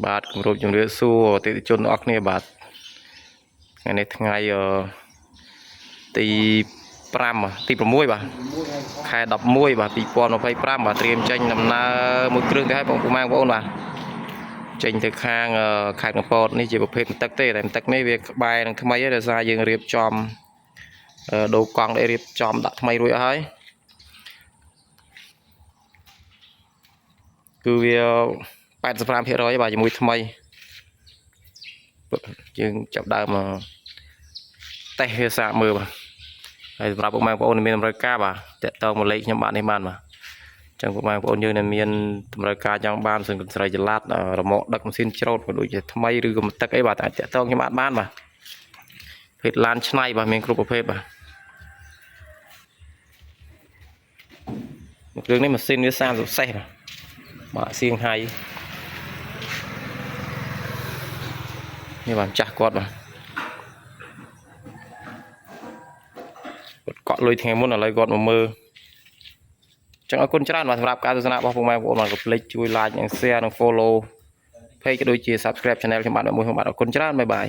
បាទគម្រោបជំរាបសួរអតិថិជនទាំងអស់គ្នាបាទថ្ងៃនេះថ្ងៃទី5ទី6បាទខែ11បាទ2025បាទត្រៀមចេញដំណើរមួយគ្រឿងទៅឲ្យបងប្អូនបាទចេញទៅខាងខេត្តកំពតនេះជាប្រភេទបន្ទឹកទេតែបន្ទឹកនេះវាក្បែរនឹងថ្មីហើយដោយសារយើងរៀបចំដូរកង់ដែលរៀបចំដាក់ថ្មីរួចអស់ហើយគឺវា85%បាទជាមួយថ្មីយើងចាប់ដើមតេស្តវាសាកមើលបាទហើយសម្រាប់បងប្អូនមានតម្រូវការបាទតាក់ទងមកលេខខ្ញុំបាទនេះបានបាទអញ្ចឹងបងប្អូនយើងដែលមានតម្រូវការចង់បានសិនកន្ស្រីចល័តរមាក់ដឹកម៉ាស៊ីនច្រូតក៏ដូចជាថ្មីឬក៏បន្ទឹកអីបាទអាចតាក់ទងខ្ញុំបានបាទភេទឡានឆ្នៃបាទមានគ្រប់ប្រភេទបាទគ្រឿងនេះម៉ាស៊ីនវា30សេសបាទសៀងហៃនេះបាទចាស់គាត់បាទគាត់កក់លុយថ្ងៃមុនឥឡូវគាត់មកមើលចឹងអរគុណច្រើនបាទសម្រាប់ការទស្សនារបស់ពុកម៉ែបងប្អូនបាទកុំភ្លេចជួយ like និង share និង follow page ក៏ដូចជា subscribe channel ខ្ញុំបាទមួយខ្ញុំបាទអរគុណច្រើនបាយបាយ